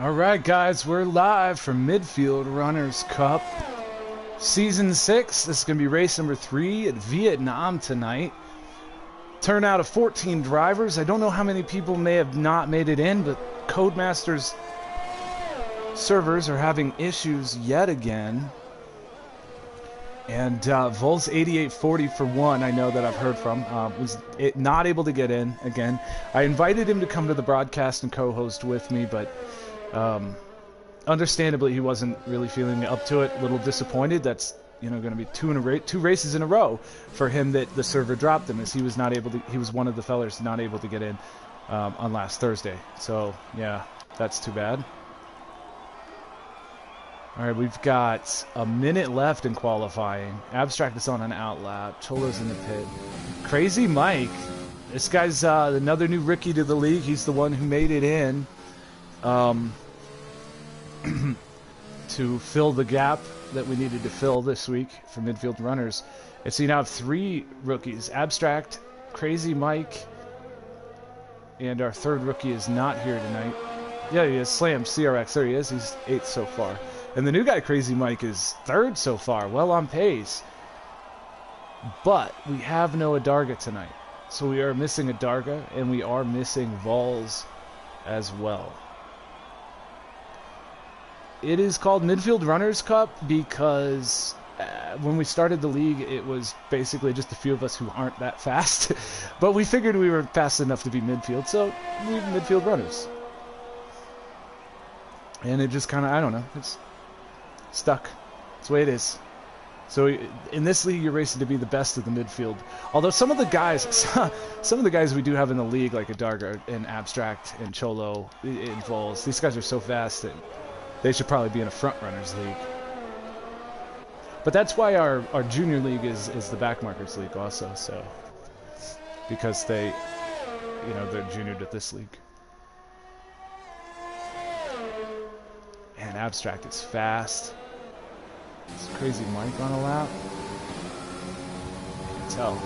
Alright guys, we're live from Midfield Runners Cup Season 6. This is going to be race number 3 at Vietnam tonight. Turnout of 14 drivers. I don't know how many people may have not made it in, but Codemasters servers are having issues yet again. And Vol's 8840 for one, I know that I've heard from, was not able to get in again. I invited him to come to the broadcast and co-host with me, but understandably he wasn't really feeling up to it. A little disappointed. That's going to be two races in a row for him that the server dropped him, as he was not able to. He was one of the fellers not able to get in on last Thursday. So yeah, that's too bad. All right, we've got a minute left in qualifying. Abstract is on an out lap. Cholo's in the pit. Crazymike. This guy's another new rookie to the league. He's the one who made it in to fill the gap that we needed to fill this week for Midfield Runners. And so you now have 3 rookies. Abstract, Crazymike, and our third rookie is not here tonight. Yeah, he is. Slam, CRX. There he is. He's 8th so far. And the new guy, Crazymike, is 3rd so far. Well on pace. But we have no Adarga tonight. So we are missing Adarga, and we are missing Vols as well. It is called Midfield Runners Cup because when we started the league, it was basically just a few of us who aren't that fast. But we figured we were fast enough to be midfield, so we're midfield runners. And it just kind of, I don't know, it's stuck. That's the way it is. So in this league, you're racing to be the best of the midfield. Although some of the guys we do have in the league, like Adarga and Abstract and Cholo and Vols, these guys are so fast that they should probably be in a front runners league. But that's why our junior league is the backmarkers league also. So because they're junior to this league. And Abstract is fast. It's Crazymike on a lap. You can tell.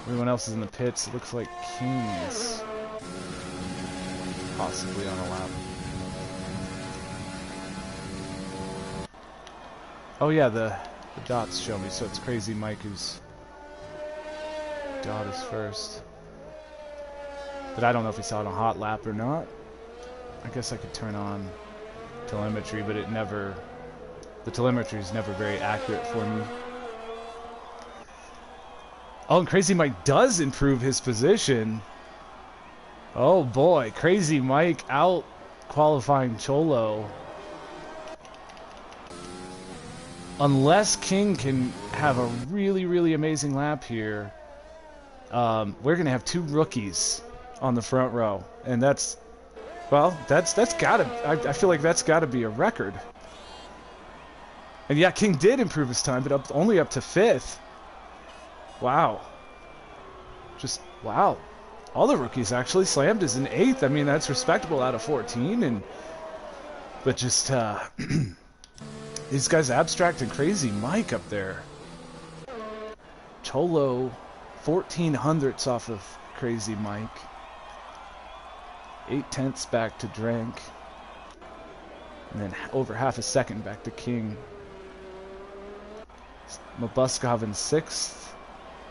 Everyone else is in the pits. It looks like King is possibly on a lap. Oh yeah, the dots show me, so it's Crazymike whose dot is first. But I don't know if he saw it on a hot lap or not. I guess I could turn on telemetry, but the telemetry is never very accurate for me. Oh, and Crazymike does improve his position. Oh boy, Crazymike out qualifying Cholo. Unless King can have a really, really amazing lap here, we're going to have 2 rookies on the front row. And that's gotta, I feel like that's gotta be a record. And yeah, King did improve his time, but only up to 5th. Wow. Just, wow. All the rookies actually. Slammed is in 8th. I mean, that's respectable out of 14. But just, these guys, Abstract and Crazymike up there. Cholo, 1400ths off of Crazymike. 8/10ths back to Drank. And then over half a second back to King. Mabbuskov in 6th.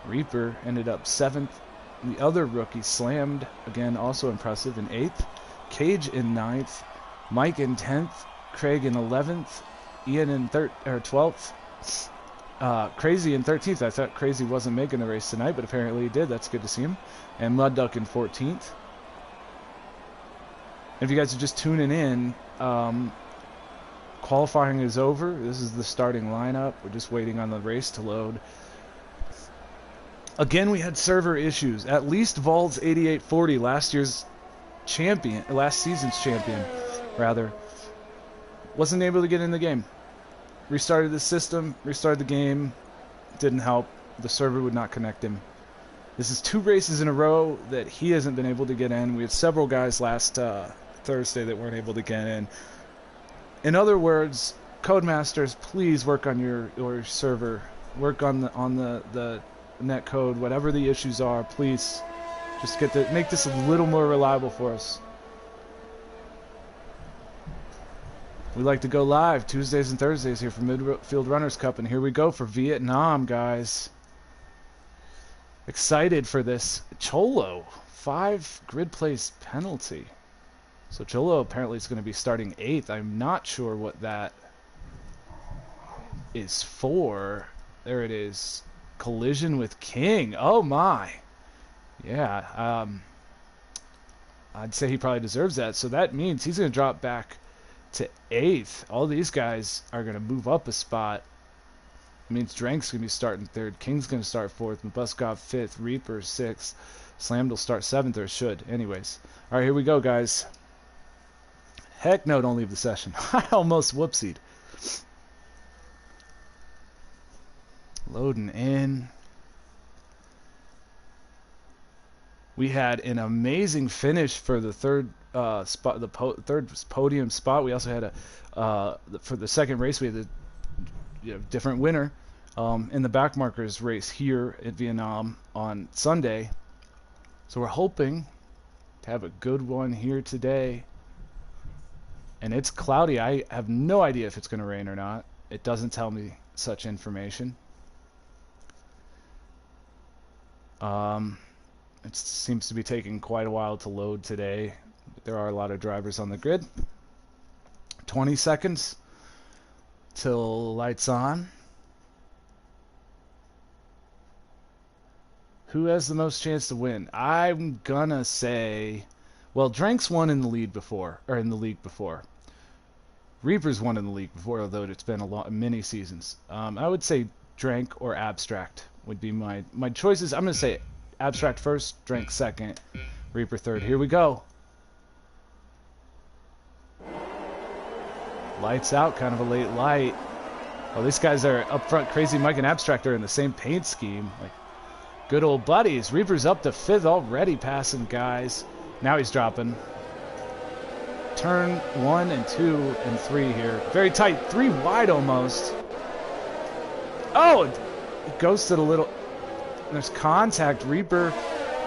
Reaper ended up 7th. The other rookie Slammed, again, also impressive, in 8th. Cage in 9th. Mike in 10th. Craig in 11th. Ian in 12th. Crazy in 13th. I thought Crazy wasn't making the race tonight, but apparently he did. That's good to see him. And Mudduck in 14th. If you guys are just tuning in, qualifying is over. This is the starting lineup. We're just waiting on the race to load. Again, we had server issues. At least Vol's 8840, last season's champion, rather, wasn't able to get in the game. Restarted the system, restarted the game, didn't help. The server would not connect him. This is 2 races in a row that he hasn't been able to get in. We had several guys last Thursday that weren't able to get in. In other words, Codemasters, please work on your server. Work on the net code, whatever the issues are. Please, just make this a little more reliable for us. We like to go live Tuesdays and Thursdays here for Midfield Runners Cup, and here we go for Vietnam, guys. Excited for this. Cholo, 5 grid place penalty. So Cholo apparently is going to be starting 8th. I'm not sure what that is for. There it is. Collision with King. Oh my. Yeah, I'd say he probably deserves that. So that means he's going to drop back to 8th. All these guys are going to move up a spot. It means Drank's going to be starting 3rd. King's going to start 4th. Mabbuskov 5th. Reaper 6th. Slammed will start 7th, or should. Anyways. All right, here we go, guys. Heck no, don't leave the session. I almost whoopsied. Loading in. We had an amazing finish for the third spot, the third podium spot. We also had a for the second race, we had a different winner in the backmarkers race here at Vietnam on Sunday. So we're hoping to have a good one here today. And it's cloudy. I have no idea if it's going to rain or not. It doesn't tell me such information. It seems to be taking quite a while to load today. There are a lot of drivers on the grid. 20 seconds till lights on. Who has the most chance to win? I'm gonna say, well, Drank's won in the lead before, or in the league before. Reaper's won in the league before, although it's been many seasons. I would say Drank or Abstract would be my choices. I'm gonna say Abstract first, Drank second, Reaper third. Here we go. Lights out, kind of a late light. Oh, these guys are up front. Crazymike and Abstract are in the same paint scheme. Like good old buddies. Reaper's up to 5th already, passing guys. Now he's dropping. Turn 1 and 2 and 3 here. Very tight. 3 wide almost. Oh, it ghosted a little. There's contact. Reaper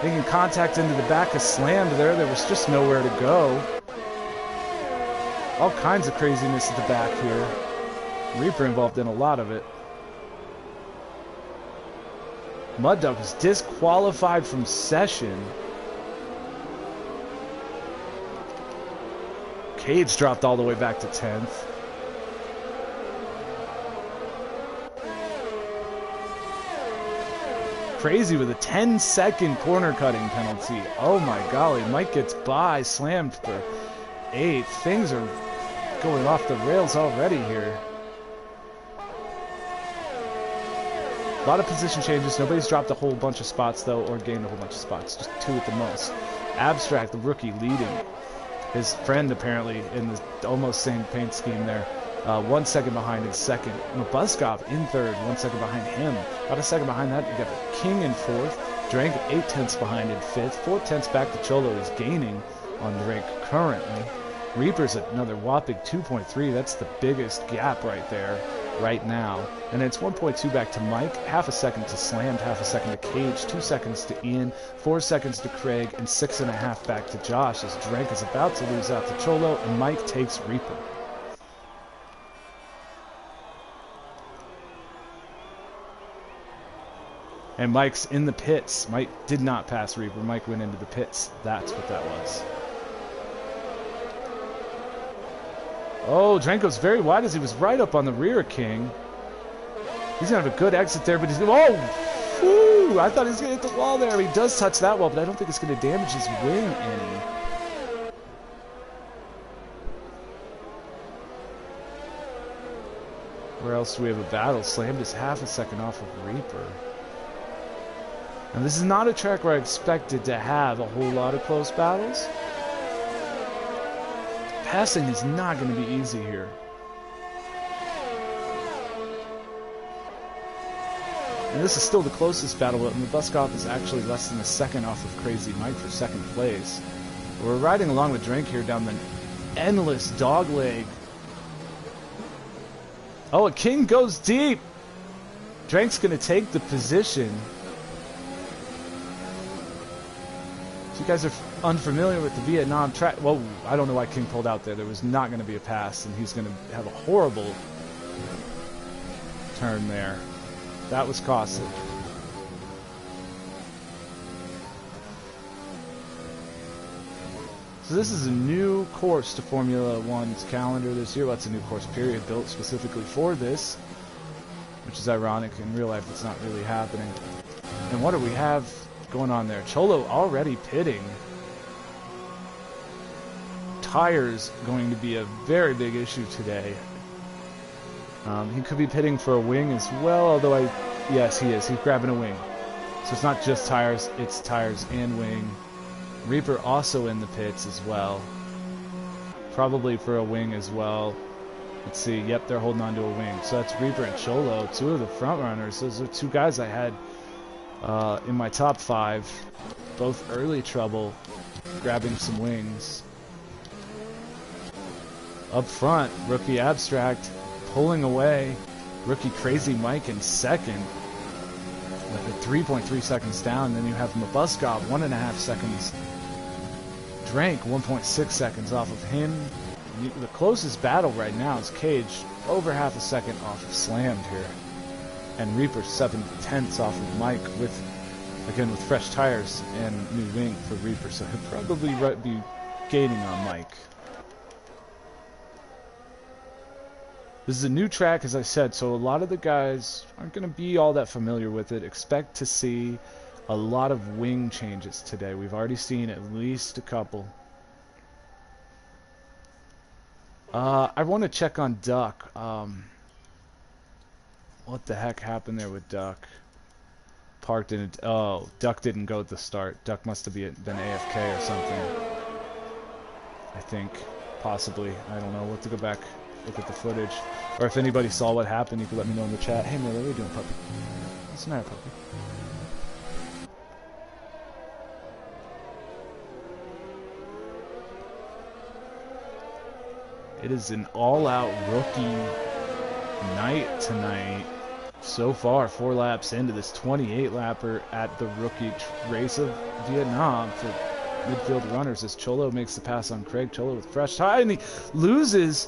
making contact into the back of Slammed there. There was just nowhere to go. All kinds of craziness at the back here. Reaper involved in a lot of it. Mud Duck was disqualified from session. Cage dropped all the way back to 10th. Crazy with a 10-second corner cutting penalty. Oh my golly. Mike gets by. Slammed for 8th. Things are going off the rails already here. A lot of position changes. Nobody's dropped a whole bunch of spots, though, or gained a whole bunch of spots. Just 2 at the most. Abstract, the rookie, leading. His friend, apparently, in the almost same paint scheme there. 1 second behind in second. Mabbuskov in 3rd, 1 second behind him. About a second behind that, you got the King in 4th. Drank 8 tenths behind in 5th. 4 tenths back to Cholo is gaining on Drank currently. Reaper's another whopping 2.3. That's the biggest gap right there, right now. And it's 1.2 back to Mike, half a second to Slammed, half a second to Cage, 2 seconds to Ian, 4 seconds to Craig, and 6.5 back to Josh as Drank is about to lose out to Cholo, and Mike takes Reaper. And Mike's in the pits. Mike did not pass Reaper. Mike went into the pits. That's what that was. Oh, Dranko's very wide as he was right up on the rear of King. He's going to have a good exit there, but he's going to... Oh! Whew, I thought he was going to hit the wall there. He does touch that wall, but I don't think it's going to damage his wing any. Where else do we have a battle? Slammed is half a second off of Reaper. Now, this is not a track where I expected to have a whole lot of close battles. Passing is not going to be easy here. And this is still the closest battle, but Mabbuskov is actually less than a second off of Crazymike for 2nd place. We're riding along with Drank here down the endless dogleg. Oh, a King goes deep. Drank's going to take the position. If you guys are unfamiliar with the Vietnam track, well, I don't know why King pulled out there. There was not going to be a pass, and he's going to have a horrible turn there. That was costly. So this is a new course to Formula One's calendar this year. Well, it's a new course period built specifically for this, which is ironic. In real life, it's not really happening. And what do we have going on there? Cholo already pitting. Tires going to be a very big issue today. He could be pitting for a wing as well, although yes, he is. He's grabbing a wing. So it's not just tires, it's tires and wing. Reaper also in the pits as well. Probably for a wing as well. Let's see. Yep, they're holding on to a wing. So that's Reaper and Cholo, two of the front runners. Those are two guys I had in my top 5. Both early trouble grabbing some wings. Up front, rookie Abstract pulling away. Rookie Crazymike in second. With 3.3 seconds down. Then you have Mabbuskov, 1.5 seconds. Drank 1.6 seconds off of him. The closest battle right now is Cage, over half a second off of Slammed here. And Reaper 7/10 off of Mike with, again, with fresh tires and new wing for Reaper. So he'll probably be gaining on Mike. This is a new track, as I said, so a lot of the guys aren't going to be all that familiar with it. Expect to see a lot of wing changes today. We've already seen at least a couple. I want to check on Duck. What the heck happened there with Duck? Park didn't... Oh, Duck didn't go at the start. Duck must have been AFK or something. I think. Possibly. I don't know. We'll have to go back, look at the footage. Or if anybody saw what happened, you could let me know in the chat. Hey, Miller, what are you doing, puppy? What's the matter, puppy? It is an all-out rookie night tonight. So far, 4 laps into this 28-lapper at the rookie race of Vietnam for Midfield Runners as Cholo makes the pass on Craig. Cholo with fresh tire, and he loses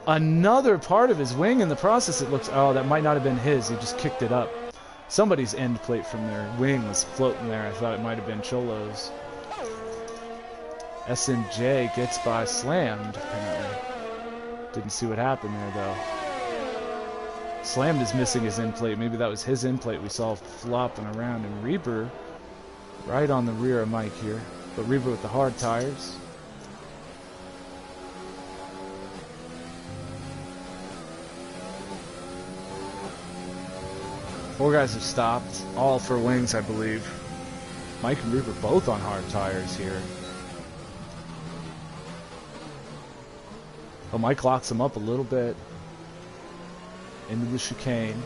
another part of his wing in the process. It looks, oh, that might not have been his. He just kicked it up. Somebody's end plate from their wing was floating there. I thought it might have been Cholo's. SNJ gets by Slammed, apparently. Didn't see what happened there, though. Slammed is missing his end plate. Maybe that was his end plate we saw flopping around. And Reaper right on the rear of Mike here. But Reaper with the hard tires. Four guys have stopped. All for wings, I believe. Mike and Reaper both on hard tires here. Oh, Mike locks him up a little bit. Into the chicane.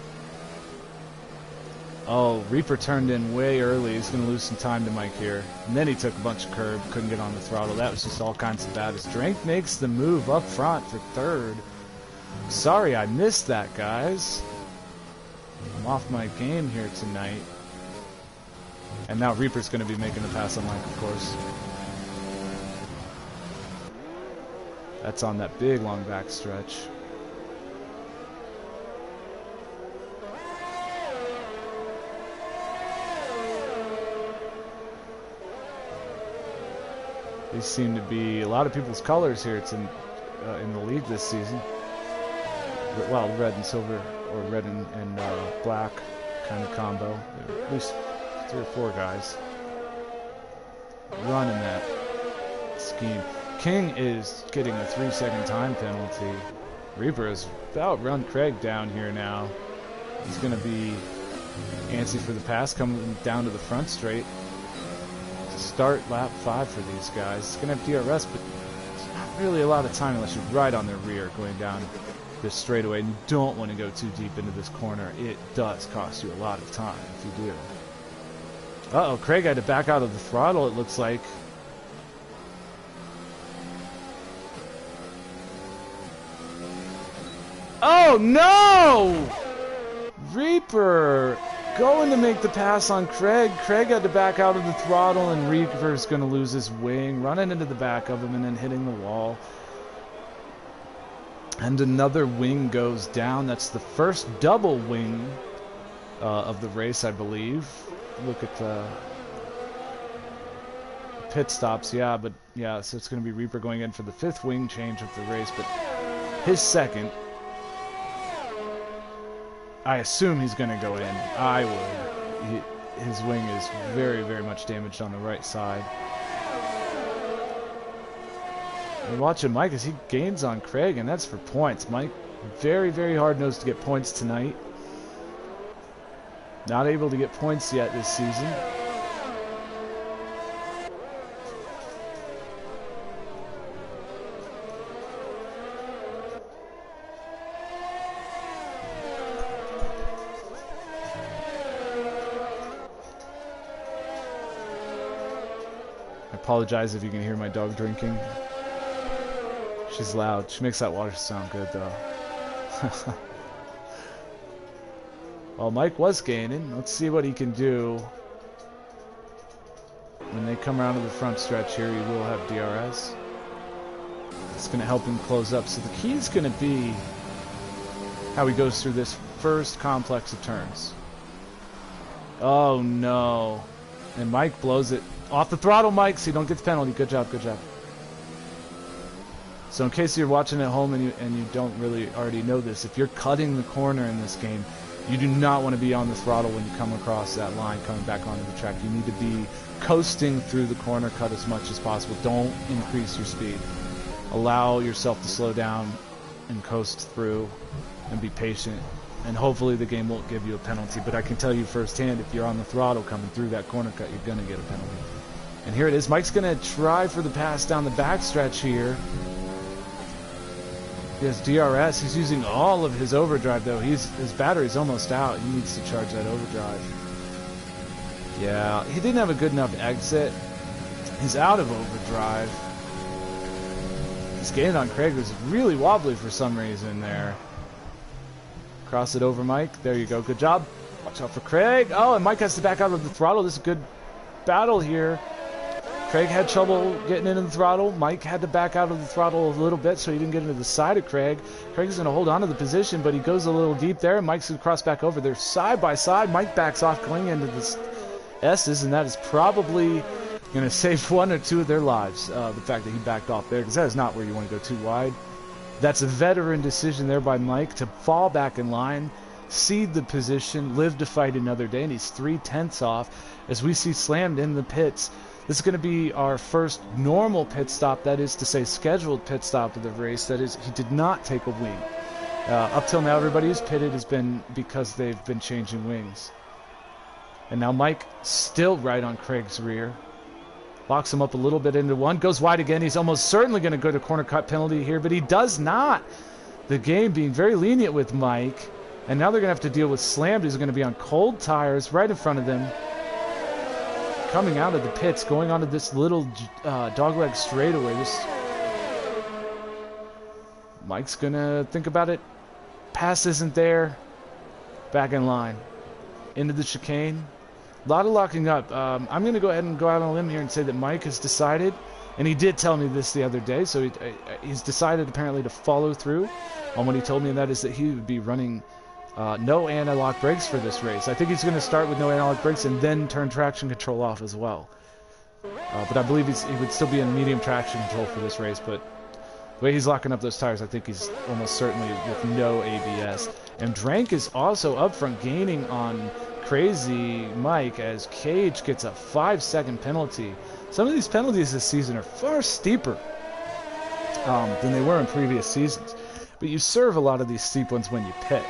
Oh, Reaper turned in way early. He's going to lose some time to Mike here. And then he took a bunch of curb. Couldn't get on the throttle. That was just all kinds of bad. Strength makes the move up front for third. Sorry I missed that, guys. I'm off my game here tonight. And now Reaper's going to be making the pass on Mike, of course. That's on that big long back stretch. These seem to be a lot of people's colors here. It's in the league this season. Well, red and silver, or red and black kind of combo. There are at least 3 or 4 guys running that scheme. King is getting a 3-second time penalty. Reaper has about run Craig down here now. He's going to be antsy for the pass, coming down to the front straight. To start lap 5 for these guys. It's going to have DRS, but it's not really a lot of time unless you're right on their rear going down this straightaway. And you don't want to go too deep into this corner. It does cost you a lot of time if you do. Uh-oh, Craig had to back out of the throttle, it looks like. Oh no! Reaper going to make the pass on Craig. Craig had to back out of the throttle, and Reaper's going to lose his wing, running into the back of him and then hitting the wall. And another wing goes down. That's the first double wing of the race, I believe. Look at the pit stops. Yeah, but yeah, so it's going to be Reaper going in for the 5th wing change of the race, but his second. I assume he's going to go in. I would. His wing is very, very much damaged on the right side. And watching Mike as he gains on Craig, and that's for points. Mike, very, very hard-nosed to get points tonight. Not able to get points yet this season. I apologize if you can hear my dog drinking. She's loud. She makes that water sound good, though. Well, Mike was gaining. Let's see what he can do. When they come around to the front stretch here, he will have DRS. It's going to help him close up. So the key is going to be how he goes through this first complex of turns. Oh, no. And Mike blows it. Off the throttle, Mike, so you don't get the penalty. Good job, good job. So in case you're watching at home and you don't really already know this, if you're cutting the corner in this game, you do not want to be on the throttle when you come across that line coming back onto the track. You need to be coasting through the corner cut as much as possible. Don't increase your speed. Allow yourself to slow down and coast through and be patient. And hopefully the game won't give you a penalty. But I can tell you firsthand, if you're on the throttle coming through that corner cut, you're going to get a penalty. And here it is. Mike's going to try for the pass down the backstretch here. He has DRS. He's using all of his overdrive, though. His battery's almost out. He needs to charge that overdrive. Yeah, he didn't have a good enough exit. He's out of overdrive. His gain on Craig was really wobbly for some reason there. Cross it over, Mike. There you go. Good job. Watch out for Craig. Oh, and Mike has to back out of the throttle. This is a good battle here. Craig had trouble getting into the throttle. Mike had to back out of the throttle a little bit so he didn't get into the side of Craig. Craig's going to hold on to the position, but he goes a little deep there. Mike's going to cross back over. They're side by side. Mike backs off going into the S's, and that is probably going to save one or two of their lives, the fact that he backed off there, because that is not where you want to go too wide. That's a veteran decision there by Mike to fall back in line, cede the position, live to fight another day, and he's 3/10 off as we see slammed in the pits. This is going to be our first normal pit stop, that is to say scheduled pit stop of the race. That is, he did not take a wing. Up till now, everybody who's pitted has been because they've been changing wings. And now Mike still right on Craig's rear. Locks him up a little bit into one. Goes wide again. He's almost certainly going to go to corner cut penalty here, but he does not. The game being very lenient with Mike. And now they're going to have to deal with Slammed, who's going to be on cold tires right in front of them. Coming out of the pits, going onto this little dogleg straightaway. Mike's going to think about it. Pass isn't there. Back in line. Into the chicane. A lot of locking up. I'm going to go ahead and go out on a limb here and say that Mike has decided, and he did tell me this the other day, so he's decided apparently to follow through on what he told me, and that is that he would be running no anti-lock brakes for this race. I think he's going to start with no anti-lock brakes and then turn traction control off as well. But I believe he would still be in medium traction control for this race, but the way he's locking up those tires, I think he's almost certainly with no ABS. And Drank is also up front gaining on Crazymike as Cage gets a 5-second penalty. Some of these penalties this season are far steeper than they were in previous seasons. But you serve a lot of these steep ones when you pit.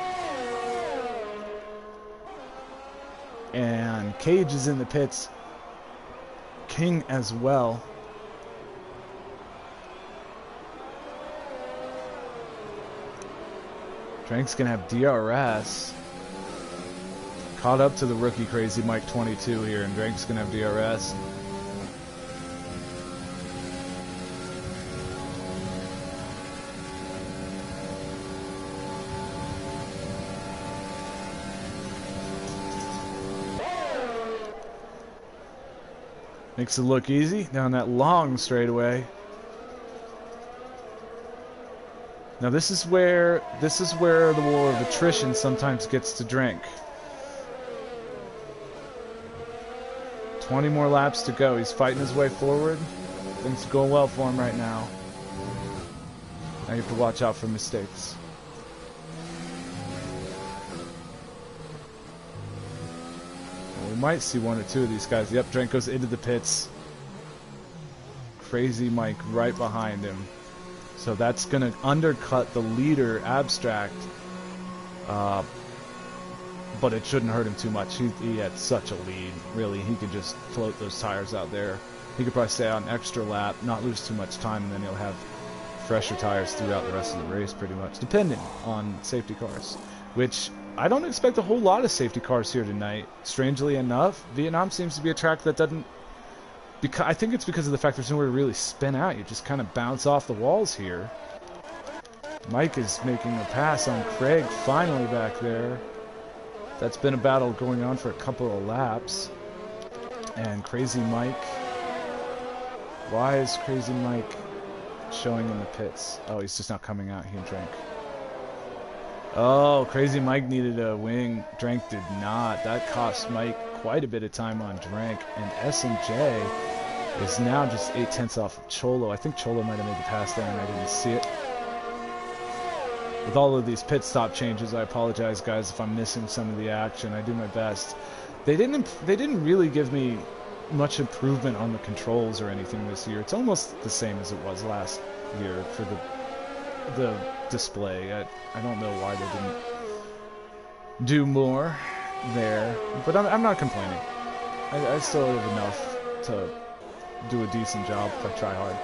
And Cage is in the pits. King as well. Drank's going to have DRS. Caught up to the rookie Crazymike 22 here, and Drake's going to have DRS. Makes it look easy down that long straightaway. Now this is where the war of attrition sometimes gets to drink. 20 more laps to go. He's fighting his way forward. Things are going well for him right now. Now you have to watch out for mistakes. Well, we might see one or two of these guys. Yep, Drake goes into the pits. Crazymike right behind him. So that's going to undercut the leader, Abstract. But it shouldn't hurt him too much. He had such a lead. Really, he could just float those tires out there. He could probably stay out an extra lap, not lose too much time, and then he'll have fresher tires throughout the rest of the race pretty much, depending on safety cars. Which, I don't expect a whole lot of safety cars here tonight. Strangely enough, Vietnam seems to be a track that doesn't... I think it's because of the fact there's nowhere to really spin out. You just kind of bounce off the walls here. Mike is making a pass on Craig, finally back there. That's been a battle going on for a couple of laps. And Crazymike. Why is Crazymike showing in the pits? Oh, he's just not coming out. He can drink. Oh, Crazymike needed a wing. Drank did not. That cost Mike quite a bit of time on Drank. And S&J is now just 8/10 off of Cholo. I think Cholo might have made the pass there and I didn't see it. With all of these pit stop changes, I apologize, guys, if I'm missing some of the action. I do my best. They didn't really give me much improvement on the controls or anything this year. It's almost the same as it was last year for the display. I don't know why they didn't do more there, but I'm not complaining. I still have enough to do a decent job if I try hard.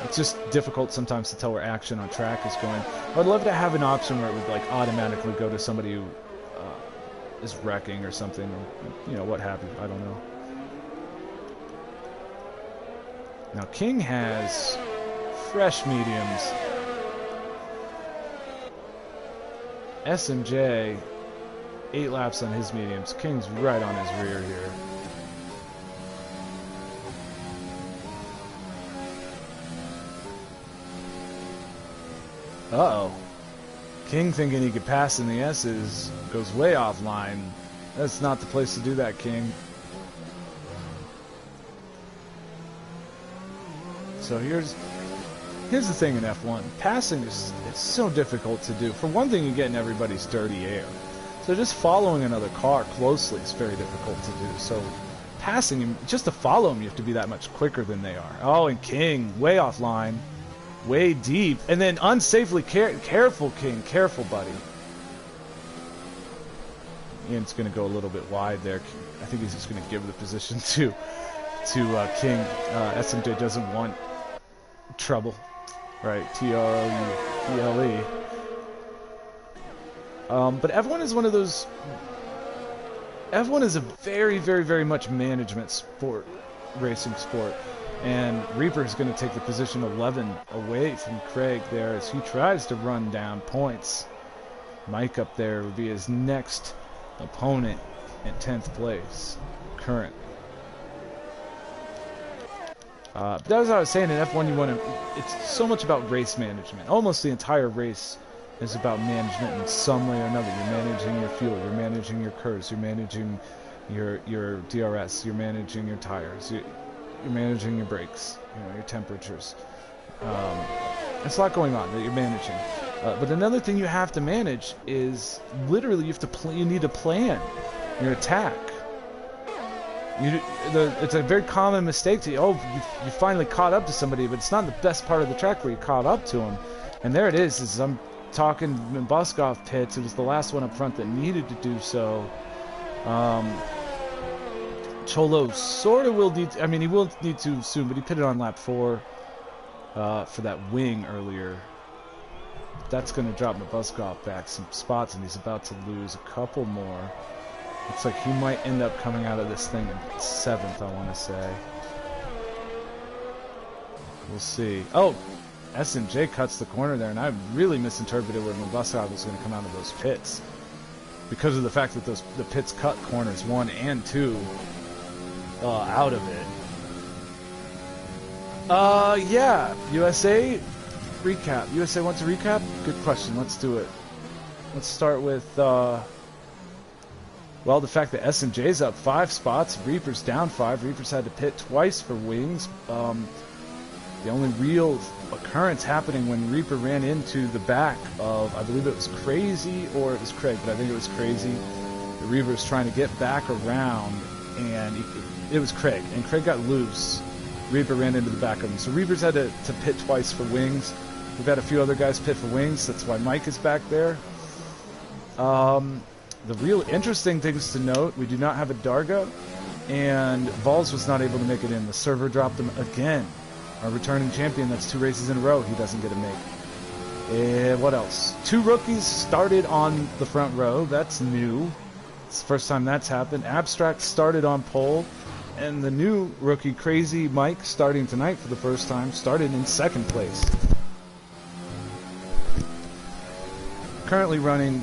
It's just difficult sometimes to tell where action on track is going. I'd love to have an option where it would like automatically go to somebody who is wrecking or something, or, you know, what have you. I don't know. Now King has fresh mediums. S&J 8 laps on his mediums. King's right on his rear here. Uh-oh. King thinking he could pass in the S's goes way offline. That's not the place to do that, King. So here's the thing in F1. Passing is so difficult to do. For one thing, you get in everybody's dirty air. So just following another car closely is very difficult to do. So passing him, just to follow him, you have to be that much quicker than they are. Oh, and King, way offline. Way deep, and then unsafely careful, King, careful, buddy. Ian's going to go a little bit wide there. I think he's just going to give the position to King. S&J doesn't want trouble, right? Trouble. But F1 is one of those. F1 is a very, very, very much management sport, racing sport. And Reaper is going to take the position 11 away from Craig there as he tries to run down points. Mike up there would be his next opponent in 10th place currently. But as I was saying, in F1 you want to, it's so much about race management. Almost the entire race is about management in some way or another. You're managing your fuel, you're managing your curves, you're managing your DRS, you're managing your tires. You're managing your brakes, you know, your temperatures. There's a lot going on that you're managing. But another thing you have to manage is literally you need to plan your attack. It's a very common mistake to you finally caught up to somebody, but it's not the best part of the track where you caught up to them. And there it is I'm talking Mabbuskov pits. It was the last one up front that needed to do so. Cholo sort of will need to, I mean, he will need to soon, but he pitted on lap 4 for that wing earlier. That's going to drop Mabbuskov back some spots, and he's about to lose a couple more. Looks like he might end up coming out of this thing in 7th, I want to say. We'll see. Oh, S&J cuts the corner there, and I really misinterpreted where Mabbuskov was going to come out of those pits. Because of the fact that the pits cut corners 1 and 2. out of it. Yeah, USA recap. USA wants a recap? Good question. Let's do it. Let's start with, well, the fact that SMJ's up 5 spots, Reaper's down 5. Reaper's had to pit twice for wings. The only real occurrence happening when Reaper ran into the back of, I believe it was Crazy or it was Craig, but I think it was Crazy. The Reaper was trying to get back around, and it was Craig, and Craig got loose. Reaper ran into the back of him. So Reaper's had to pit twice for wings. We've had a few other guys pit for wings. That's why Mike is back there. The real interesting things to note, we do not have a Darga, and Vols was not able to make it in. The server dropped him again. Our returning champion, that's 2 races in a row, he doesn't get a make. What else? 2 rookies started on the front row. That's new. It's the first time that's happened. Abstract started on pole. And the new rookie, Crazymike, starting tonight for the first time, started in 2nd place. Currently running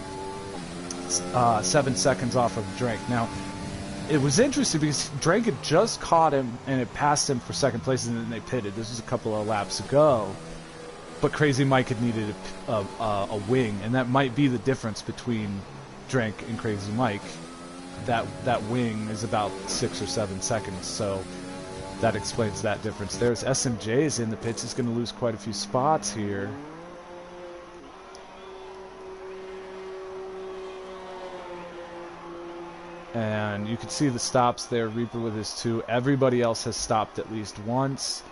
7 seconds off of Drake. Now, it was interesting because Drake had just caught him and it passed him for 2nd place, and then they pitted. This was a couple of laps ago. But Crazymike had needed a wing, and that might be the difference between Drake and Crazymike. That wing is about 6 or 7 seconds, so that explains that difference. There's SMJ's in the pits. He's going to lose quite a few spots here. And you can see the stops there. Reaper with his 2. Everybody else has stopped at least once.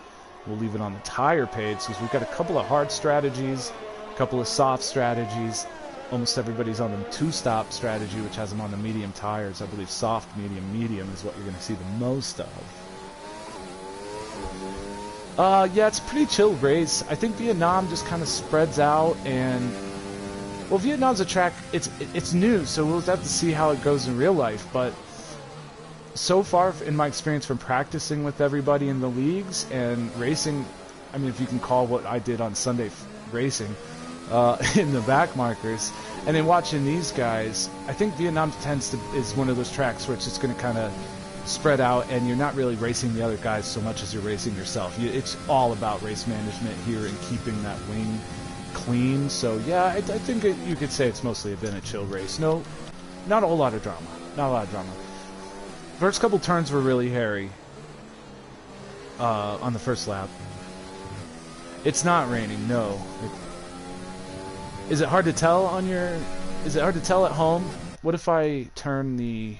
We'll leave it on the tire page because we've got a couple of hard strategies, a couple of soft strategies. Almost everybody's on the 2-stop strategy, which has them on the medium tires. I believe soft, medium is what you're going to see the most of. Yeah, it's a pretty chill race. I think Vietnam just kind of spreads out, and well, Vietnam's a track, it's new, so we'll have to see how it goes in real life, but so far, in my experience from practicing with everybody in the leagues and racing, I mean, if you can call what I did on Sunday racing, in the back markers, and then watching these guys, I think Vietnam is one of those tracks where it's just going to kind of spread out, and you're not really racing the other guys so much as you're racing yourself. It's all about race management here and keeping that wing clean. So yeah, I think you could say it's mostly been a chill race. No, not a whole lot of drama. Not a lot of drama. First couple turns were really hairy on the first lap. It's not raining, no. Is it hard to tell on your... Is it hard to tell at home? What if I turn the...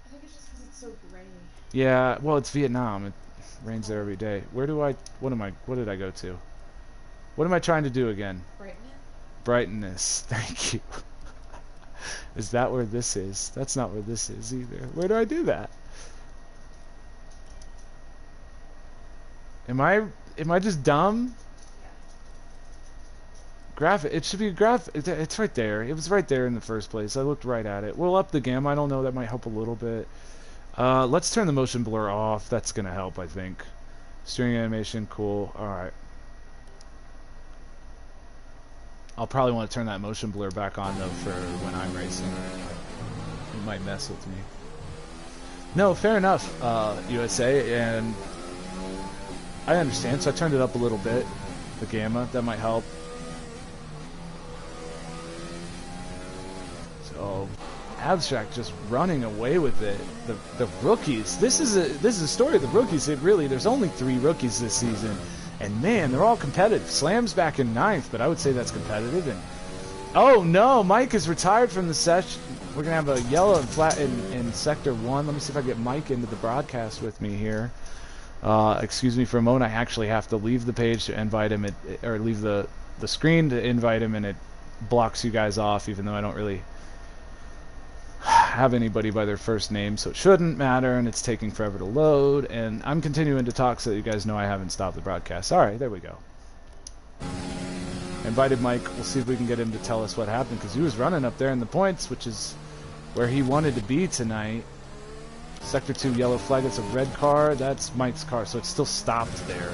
I think it's just because it's so gray. Yeah, well, it's Vietnam. It rains there every day. Where do I... What did I go to? What am I trying to do again? Brighten it? Brightness. Thank you. Is that where this is? That's not where this is either. Where do I do that? Am I just dumb? Graphic. It should be graphic. It's right there. It was right there in the first place. I looked right at it. We'll up the gamma. I don't know. That might help a little bit. Let's turn the motion blur off. That's gonna help, I think. Steering animation. Cool. All right. I'll probably want to turn that motion blur back on though for when I'm racing. It might mess with me. No, fair enough, USA, and I understand. So I turned it up a little bit. The gamma. That might help. So, Abstract just running away with it. The rookies. This is a story of the rookies. There's only 3 rookies this season, and man, they're all competitive. Slam's back in 9th, but I would say that's competitive. And oh no, Mike is retired from the session. We're gonna have a yellow and flat in sector 1. Let me see if I get Mike into the broadcast with me here. Excuse me for a moment. I actually have to leave the page to invite him, or leave the screen to invite him, and it blocks you guys off, even though I don't really have anybody by their first name, so it shouldn't matter, and it's taking forever to load, and I'm continuing to talk so that you guys know I haven't stopped the broadcast. Alright, there we go. Invited Mike. We'll see if we can get him to tell us what happened, because he was running up there in the points, which is where he wanted to be tonight. Sector 2 yellow flag. It's a red car. That's Mike's car, so it's still stopped there.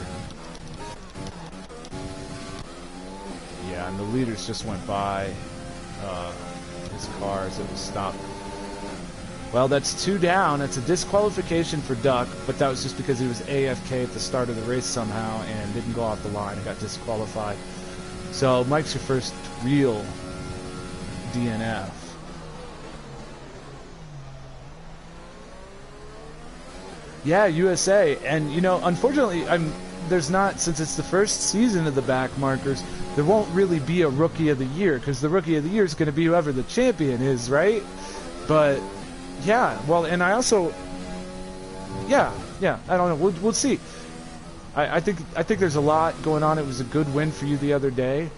Yeah, and the leaders just went by his car as it was stopped. Well, that's 2 down. That's a disqualification for Duck, but that was just because he was AFK at the start of the race somehow and didn't go off the line and got disqualified. So Mike's your first real DNF. Yeah, USA. And, you know, unfortunately, there's not, since it's the first season of the back markers, there won't really be a Rookie of the Year, because the Rookie of the Year is going to be whoever the champion is, right? But, yeah, well, and I also, yeah, I don't know, we'll see. I think there's a lot going on. It was a good win for you the other day.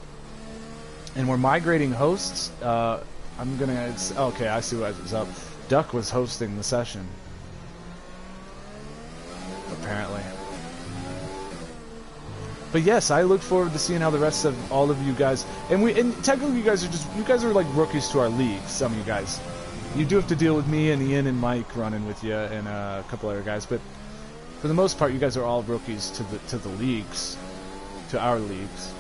And we're migrating hosts. I'm going to, okay, I see what was up. Duck was hosting the session. Apparently. But yes, I look forward to seeing how the rest of all of you guys, and technically you guys are like rookies to our league, some of you guys. You do have to deal with me and Ian and Mike running with you and a couple other guys, but for the most part you guys are all rookies to the leagues, to our leagues.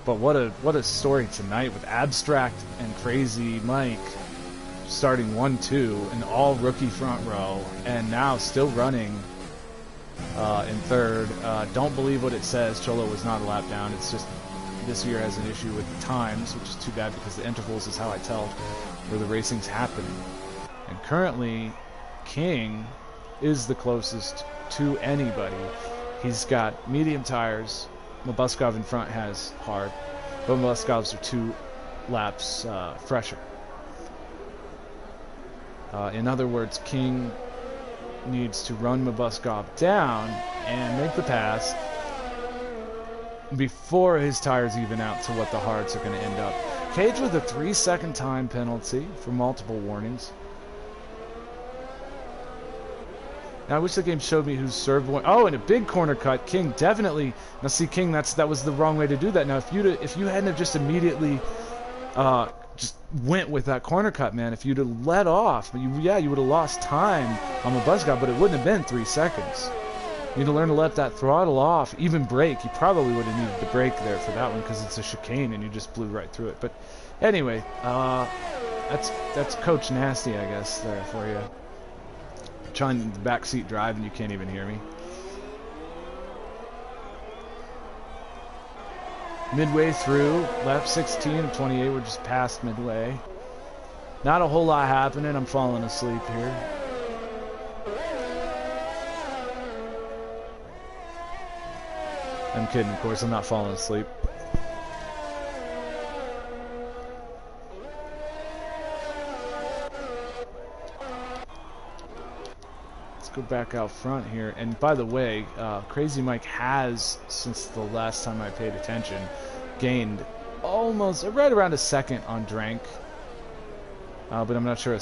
But what a story tonight with Abstract and Crazymike starting 1-2 and all rookie front row, and now still running in third. Don't believe what it says. Cholo was not a lap down. It's just this year has an issue with the times, which is too bad because the intervals is how I tell where the racing's happening. And currently, King is the closest to anybody. He's got medium tires. Mabbuskov in front has hard, but Mabbuskovs are 2 laps fresher. In other words, King needs to run Mabbuskov down and make the pass before his tires even out to what the hards are going to end up. Cage with a 3-second time penalty for multiple warnings. Now I wish the game showed me who's served one. Oh, and a big corner cut. King definitely. Now see, King, that was the wrong way to do that. Now if you hadn't have just immediately just went with that corner cut, man. If you'd have let off, you would have lost time on the Mabbuskov, but it wouldn't have been 3 seconds. You need to learn to let that throttle off, even brake. You probably would have needed to brake there for that one because it's a chicane and you just blew right through it. But anyway, that's Coach Nasty, I guess, there for you. Trying to backseat drive and you can't even hear me. Midway through, lap 16 of 28, we're just past midway. Not a whole lot happening, I'm falling asleep here. I'm kidding, of course, I'm not falling asleep. Let's go back out front here. And by the way, Crazymike has, since the last time I paid attention, gained almost right around a second on Drank. But I'm not sure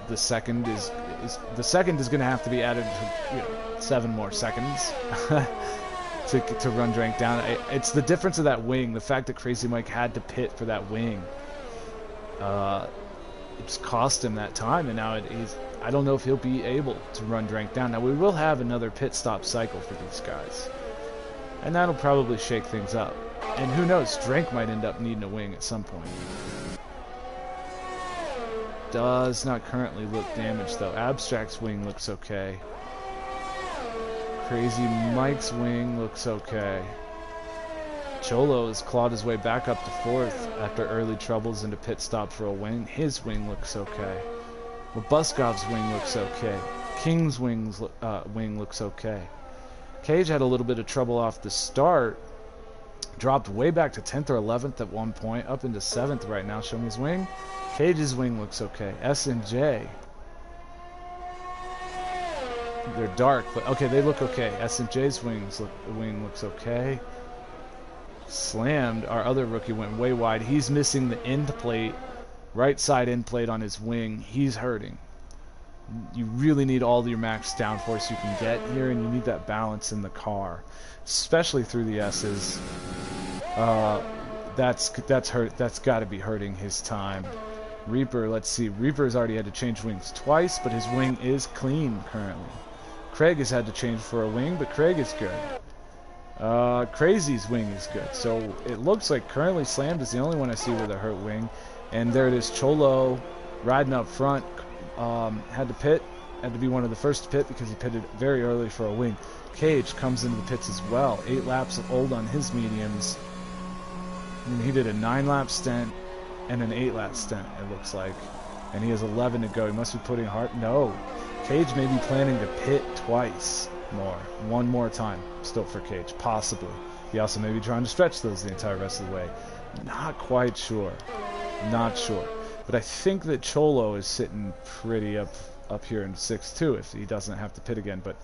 the second is going to have to be added to 7 more seconds to run Drank down. It's the difference of that wing. The fact that Crazymike had to pit for that wing. It just cost him that time, and now I don't know if he'll be able to run Drank down. Now we will have another pit stop cycle for these guys, and that'll probably shake things up. And who knows, Drank might end up needing a wing at some point. Does not currently look damaged though. Abstract's wing looks okay. Crazymike's wing looks okay. Cholo has clawed his way back up to 4th after early troubles into pit stop for a wing. His wing looks okay. Mabbuskov's wing looks okay. King's wing looks okay. Cage had a little bit of trouble off the start. Dropped way back to 10th or 11th at one point, up into 7th right now. Show me his wing. Cage's wing looks okay. S and J. They're dark, but okay, they look okay. S and J's wing looks okay. Slammed, our other rookie, went way wide. He's missing the end plate, right side end plate on his wing. He's hurting. You really need all your max downforce you can get here, and you need that balance in the car, especially through the S's. That's hurt. That's got to be hurting his time. Reaper, let's see. Reaper's already had to change wings twice, but his wing is clean currently. Craig has had to change for a wing, but Craig is good. Crazy's wing is good. So it looks like currently Slammed is the only one I see with a hurt wing. And there it is, Cholo riding up front. had to pit, had to be one of the first to pit because he pitted very early for a wing. Cage comes into the pits as well. 8 laps old on his mediums. And he did a 9-lap stint and an 8-lap stint, it looks like. And he has 11 to go. He must be putting hard. No. Cage may be planning to pit twice more. One more time still for Cage, possibly. He also may be trying to stretch those the entire rest of the way. Not quite sure. Not sure. But I think that Cholo is sitting pretty up here in 6th too if he doesn't have to pit again. But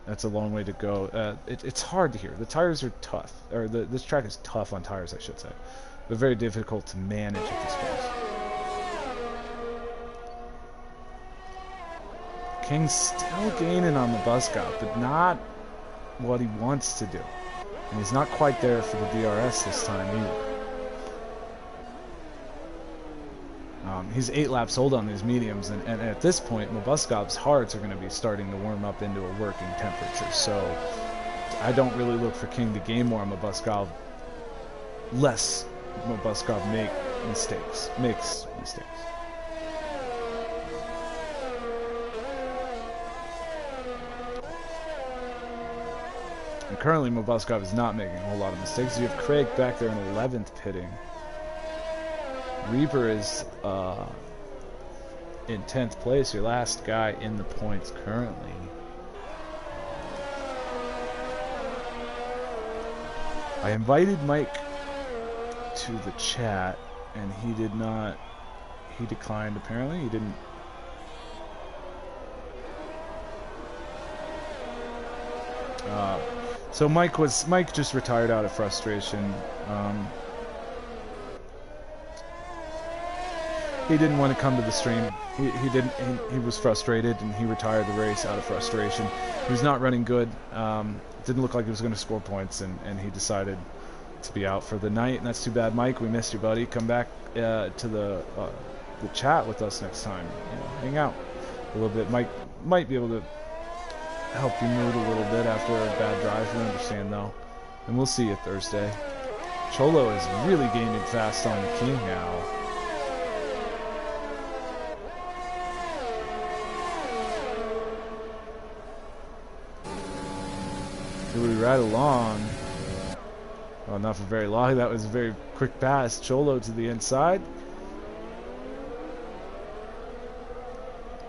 that's a long way to go. It's hard to hear. The tires are tough. Or this track is tough on tires, I should say. But very difficult to manage at this point. King's still gaining on Mabbuskov, but not what he wants to do. And he's not quite there for the DRS this time either. He's 8 laps old on these mediums, and at this point, Mabuskov's hards are going to be starting to warm up into a working temperature. So I don't really look for King to gain more on Mabbuskov, less Mabbuskov makes mistakes. And currently, Mabbuskov is not making a whole lot of mistakes. You have Craig back there in 11th pitting. Reaper is in 10th place, your last guy in the points currently. I invited Mike to the chat, and he declined apparently. He didn't. So Mike just retired out of frustration. He didn't want to come to the stream. He was frustrated, and he retired the race out of frustration. He was not running good. Didn't look like he was going to score points, and he decided to be out for the night. And that's too bad, Mike. We missed you, buddy. Come back to the chat with us next time. You know, hang out a little bit. Mike might be able to help you mood a little bit after a bad drive. We understand though, and we'll see you Thursday. Cholo is really gaining fast on the King now. Do we ride along? Well, not for very long. That was a very quick pass. Cholo to the inside.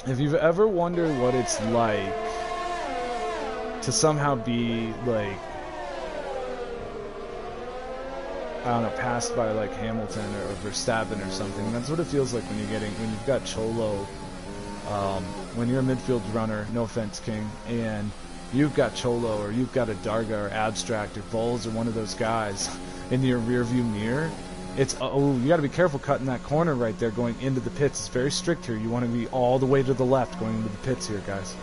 If you've ever wondered what it's like to somehow be like, I don't know, passed by like Hamilton or Verstappen or something, that's what it feels like when you've got Cholo, when you're a midfield runner, no offense King, and you've got Cholo or you've got a Darga or Abstract or Vols or one of those guys in your rear view mirror. It's, oh, you got to be careful cutting that corner right there going into the pits. It's very strict here. You want to be all the way to the left going into the pits here, guys.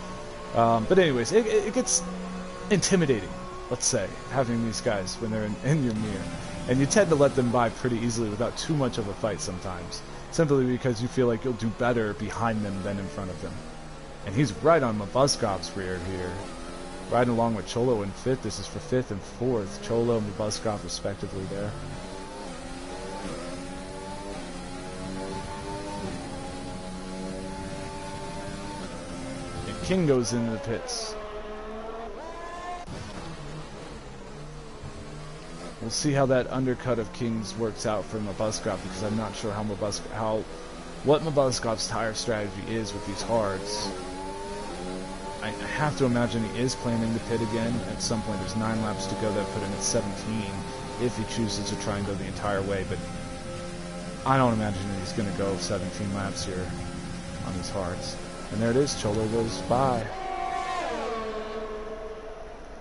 But anyways, it gets intimidating, let's say, having these guys when they're in your mirror. And you tend to let them by pretty easily without too much of a fight sometimes. Simply because you feel like you'll do better behind them than in front of them. And he's right on Mabuskov's rear here. Riding along with Cholo in 5th. This is for 5th and 4th. Cholo and Mabbuskov respectively there. And King goes into the pits. We'll see how that undercut of King's works out for Mabbuskov, because I'm not sure what Mabbuskov's tire strategy is with these hards. I have to imagine he is planning to pit again at some point. There's 9 laps to go. That put him at 17 if he chooses to try and go the entire way. But I don't imagine that he's going to go 17 laps here on these hards. And there it is. Cholo goes by.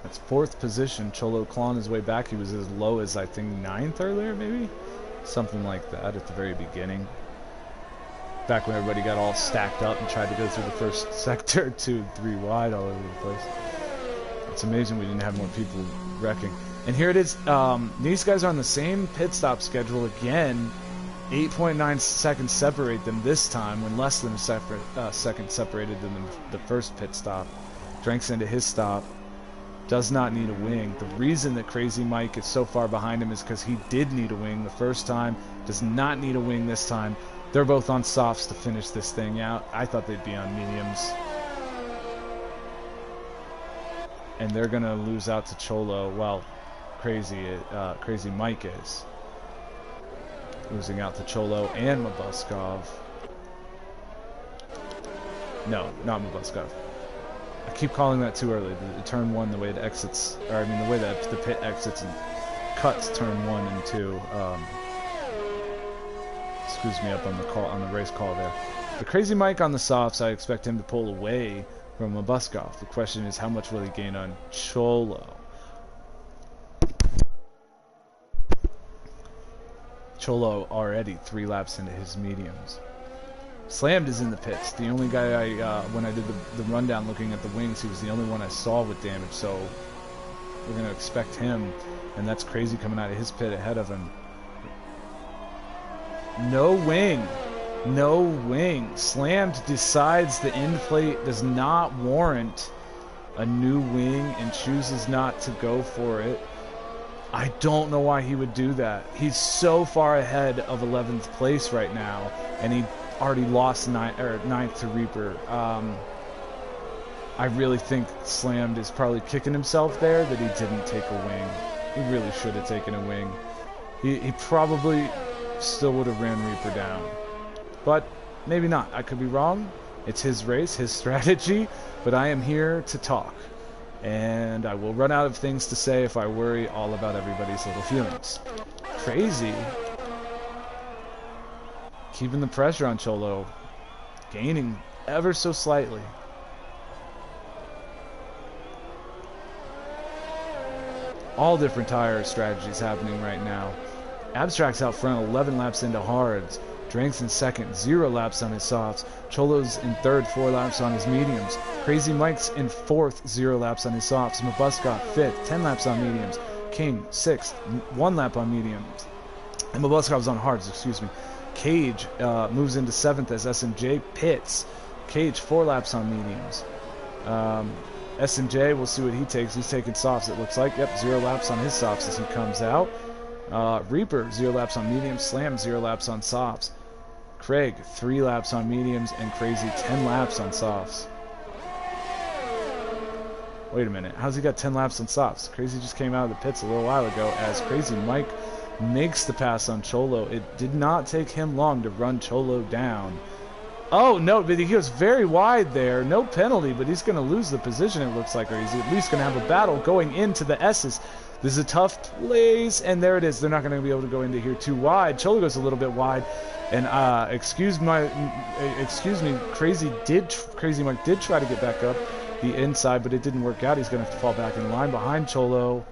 That's 4th position. Cholo clawing his way back. He was as low as, I think, 9th earlier, maybe? Something like that at the very beginning. Back when everybody got all stacked up and tried to go through the first sector 2, 3 wide all over the place. It's amazing we didn't have more people wrecking. And here it is. These guys are on the same pit stop schedule again. 8.9 seconds separate them this time, when less than a second separated them in the first pit stop. Drinks into his stop. Does not need a wing. The reason that Crazymike is so far behind him is because he did need a wing the first time. Does not need a wing this time. They're both on softs to finish this thing out. I thought they'd be on mediums. And they're going to lose out to Cholo. Well, Crazymike is. Losing out to Cholo and Mabbuskov. No, not Mabbuskov. I keep calling that too early. The turn 1, the way it exits, or I mean the way that the pit exits and cuts turn 1 and 2. Screws me up on the call, on the race call there. The Crazymike on the softs, I expect him to pull away from Mabbuskov. The question is, how much will he gain on Cholo? Cholo already 3 laps into his mediums. Slammed is in the pits. The only guy when I did the rundown looking at the wings, he was the only one I saw with damage, so we're going to expect him, and that's Crazy coming out of his pit ahead of him. No wing. No wing. Slammed decides the end plate does not warrant a new wing and chooses not to go for it. I don't know why he would do that. He's so far ahead of 11th place right now, and he already lost 9th to Reaper. I really think Slammed is probably kicking himself there that he didn't take a wing. He really should have taken a wing. He probably still would have ran Reaper down. But maybe not. I could be wrong. It's his race, his strategy, but I am here to talk. And I will run out of things to say if I worry all about everybody's little feelings. Crazy. Keeping the pressure on Cholo. Gaining ever so slightly. All different tire strategies happening right now. Abstract's out front, 11 laps into hards. Drank's in second, 0 laps on his softs. Cholo's in third, 4 laps on his mediums. Crazymike's in fourth, 0 laps on his softs. Mabbuskov, fifth, 10 laps on mediums. King, sixth, 1 lap on mediums. And Mabuskov's on hards, excuse me. Cage moves into seventh as SMJ pits. Cage, 4 laps on mediums. SMJ, we'll see what he takes. He's taking softs, it looks like. Yep, 0 laps on his softs as he comes out. Reaper, 0 laps on mediums. Slam, 0 laps on softs. Craig, 3 laps on mediums, and Crazy, 10 laps on softs. Wait a minute, how's he got 10 laps on softs? Crazy just came out of the pits a little while ago as Crazymike makes the pass on Cholo. It did not take him long to run Cholo down. Oh, no, but he goes very wide there. No penalty, but he's going to lose the position, it looks like, or he's at least going to have a battle going into the S's. This is a tough place, and there it is. They're not going to be able to go into here too wide. Cholo goes a little bit wide, and excuse me, Crazymike did try to get back up the inside, but it didn't work out. He's going to have to fall back in line behind Cholo.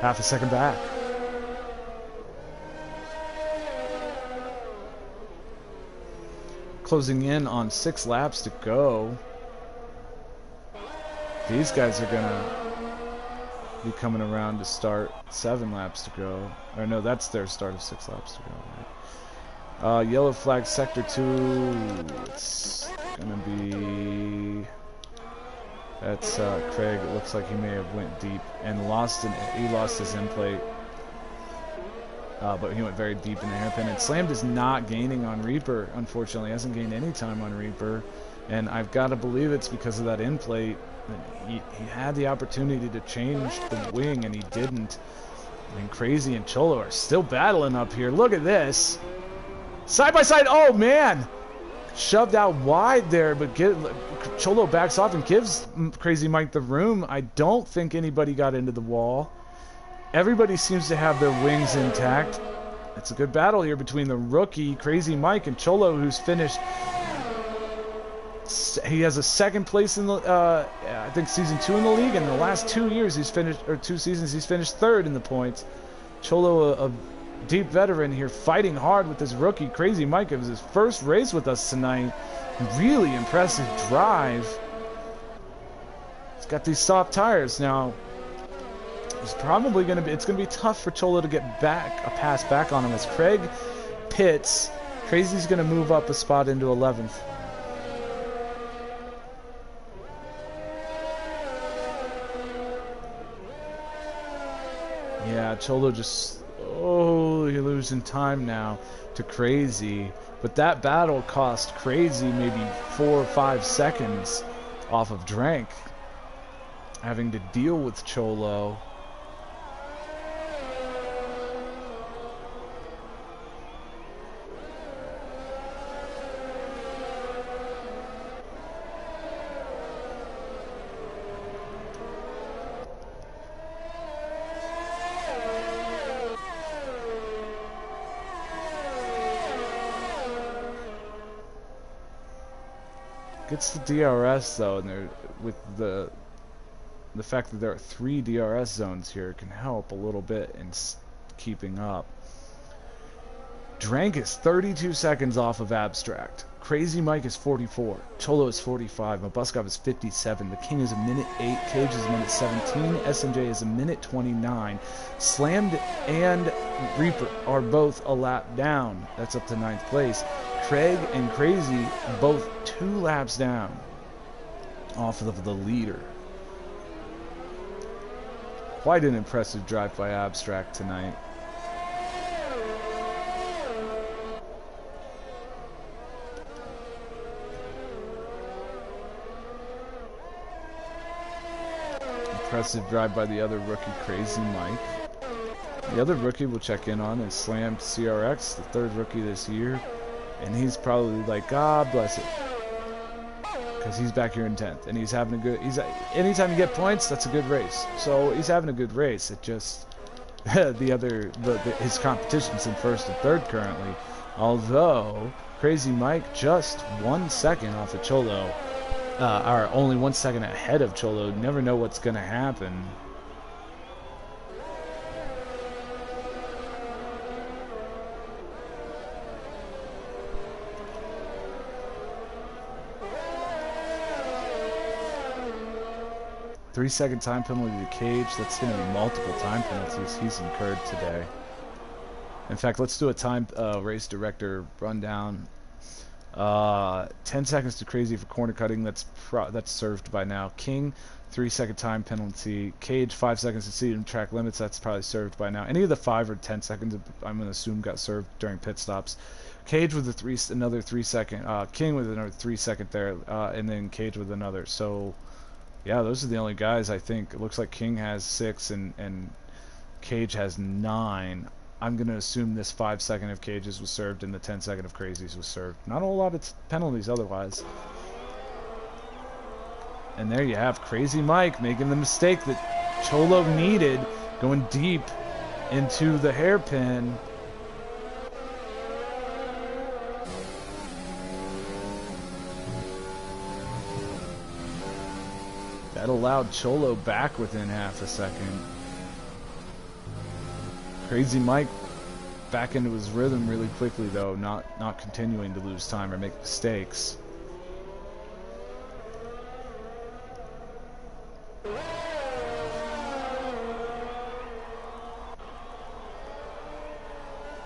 Half a second back. Closing in on 6 laps to go. These guys are going to be coming around to start 7 laps to go. Or no, that's their start of 6 laps to go. Right? Yellow flag sector 2. It's gonna be. That's Craig. It looks like he may have went deep and he lost his end plate. But he went very deep in the hairpin. And Slammed is not gaining on Reaper. Unfortunately, he hasn't gained any time on Reaper, and I've got to believe it's because of that end plate. He had the opportunity to change the wing, and he didn't. I mean, Crazy and Cholo are still battling up here. Look at this. Side by side. Oh, man. Shoved out wide there, but Cholo backs off and gives Crazymike the room. I don't think anybody got into the wall. Everybody seems to have their wings intact. It's a good battle here between the rookie Crazymike and Cholo, who's finished. He has a second place in the, I think, season 2 in the league, and in the last 2 years he's finished, or 2 seasons he's finished 3rd in the points. Cholo, a deep veteran here, fighting hard with this rookie Crazymike. It was his first race with us tonight. Really impressive drive. He's got these soft tires now. It's probably going to be, it's going to be tough for Cholo to get a pass back on him as Craig pits. Crazy's going to move up a spot into 11th. Yeah, Cholo just, slowly losing time now to Crazy. But that battle cost Crazy maybe 4 or 5 seconds off of Drank having to deal with Cholo. Gets the DRS though, and there, with the fact that there are 3 DRS zones here can help a little bit in keeping up. Drank is 32 seconds off of Abstract. Crazymike is 44. Cholo is 45. Mabbuskov is 57. The King is a minute 8. Cage is a minute 17. SMJ is a minute 29. Slammed and Reaper are both a lap down. That's up to 9th place. Craig and Crazy both 2 laps down off of the leader. Quite an impressive drive by Abstract tonight. Impressive drive by the other rookie, Crazymike. The other rookie we'll check in on is Slammed CRX, the 3rd rookie this year. And he's probably like, God bless it. Because he's back here in 10th. And he's having a good... anytime you get points, that's a good race. So he's having a good race. It just... his competition's in 1st and 3rd currently. Although, Crazymike just 1 second off of Cholo. Or only 1 second ahead of Cholo. Never know what's going to happen. Three-second time penalty to Cage. That's going to be multiple time penalties he's incurred today. In fact, let's do a time race director rundown. 10 seconds to Crazy for corner cutting. That's served by now. King, 3-second time penalty. Cage, 5 seconds to exceed track limits. That's probably served by now. Any of the 5 or 10 seconds, I'm going to assume, got served during pit stops. Cage with another 3-second. King with another 3-second there, and then Cage with another. So. Yeah, those are the only guys, I think. It looks like King has 6 and Cage has 9. I'm going to assume this 5-second of Cage's was served and the 10-second of Crazy's was served. Not a whole lot of penalties otherwise. And there you have Crazymike making the mistake that Cholo needed, going deep into the hairpin. That allowed Cholo back within half a second. Crazymike back into his rhythm really quickly though, not continuing to lose time or make mistakes.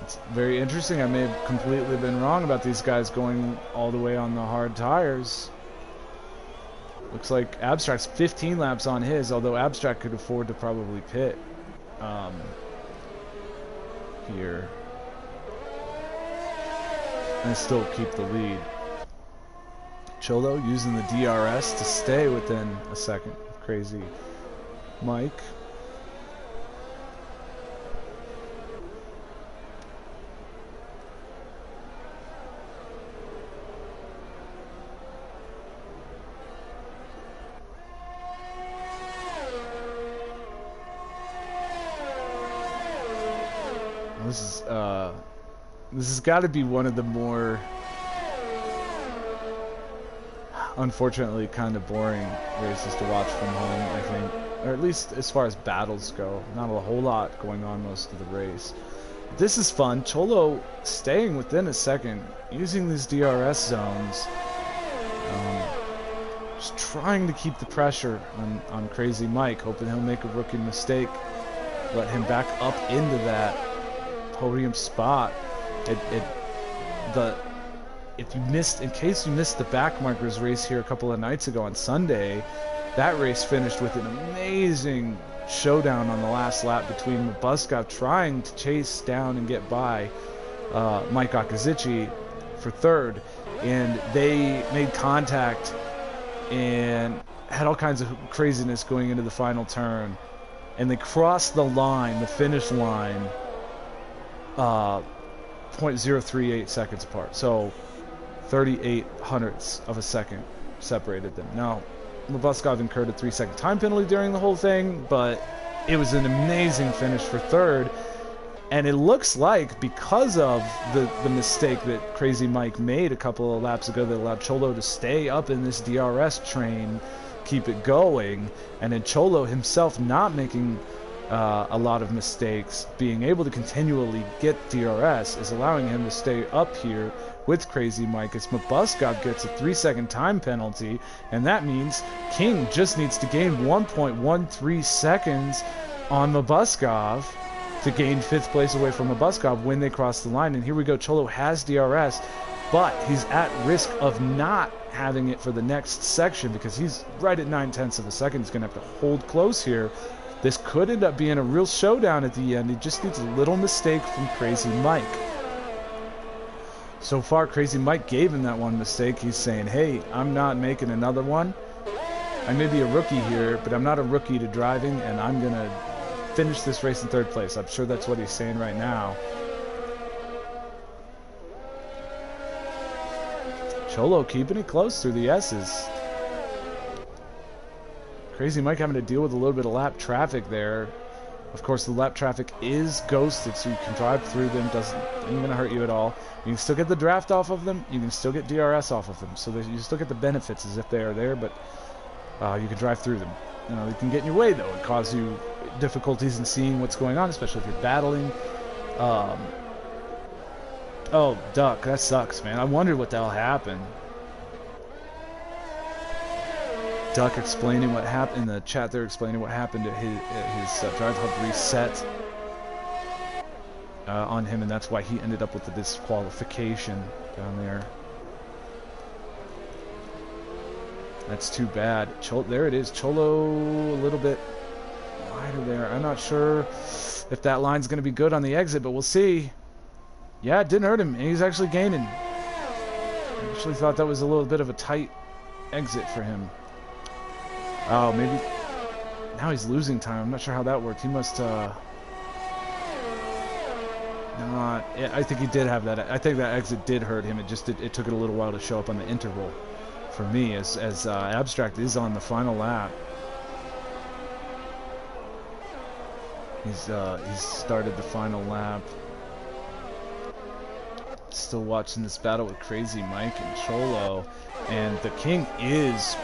It's very interesting. I may have completely been wrong about these guys going all the way on the hard tires. Looks like Abstract's 15 laps on his, although Abstract could afford to probably pit here and still keep the lead. Cholo using the DRS to stay within a second. Crazymike. This has got to be one of the more, unfortunately, kind of boring races to watch from home, I think. Or at least as far as battles go. Not a whole lot going on most of the race. This is fun. Cholo staying within a second, using these DRS zones. Just trying to keep the pressure on Crazymike, hoping he'll make a rookie mistake. Let him back up into that podium spot. If you missed, in case you missed the back markers race here a couple of nights ago on Sunday, that race finished with an amazing showdown on the last lap between Mabbuskov trying to chase down and get by Mike Okazici for third, and they made contact and had all kinds of craziness going into the final turn, and they crossed the line, the finish line, 0.038 seconds apart. So 38 hundredths of a second separated them. Now, Mabbuskov incurred a 3-second time penalty during the whole thing, but it was an amazing finish for third. And it looks like, because of the mistake that Crazymike made a couple of laps ago that allowed Cholo to stay up in this DRS train, keep it going, and then Cholo himself not making a lot of mistakes, being able to continually get DRS, is allowing him to stay up here with Crazymike, as Mabbuskov gets a 3-second time penalty, and that means King just needs to gain 1.13 seconds on Mabbuskov to gain 5th place away from Mabbuskov when they cross the line. And here we go, Cholo has DRS, but he's at risk of not having it for the next section because he's right at 9/10 of a second. He's going to have to hold close here. This could end up being a real showdown at the end. He just needs a little mistake from Crazymike. So far, Crazymike gave him that one mistake. He's saying, hey, I'm not making another one. I may be a rookie here, but I'm not a rookie to driving, and I'm going to finish this race in 3rd place. I'm sure that's what he's saying right now. Cholo keeping it close through the S's. Crazymike having to deal with a little bit of lap traffic there. Of course, the lap traffic is ghosted, so you can drive through them. Ain't going to hurt you at all. You can still get the draft off of them. You can still get DRS off of them. So you still get the benefits as if they are there, but you can drive through them. You know, it can get in your way, though. It causes you difficulties in seeing what's going on, especially if you're battling. Oh, duck. That sucks, man. I wondered what the hell happened. Duck explaining what happened in the chat. They're explaining what happened to his drive hub reset on him, and that's why he ended up with the disqualification down there. That's too bad. There it is. Cholo a little bit wider there. I'm not sure if that line's going to be good on the exit, but we'll see. Yeah, it didn't hurt him, and he's actually gaining. I actually thought that was a little bit of a tight exit for him. Oh, maybe now he's losing time. I'm not sure how that worked. He must not. Yeah, I think he did have that. I think that exit did hurt him. It just it took it a little while to show up on the interval for me, as Abstract is on the final lap. He's started the final lap. Still watching this battle with Crazymike and Cholo, and the King is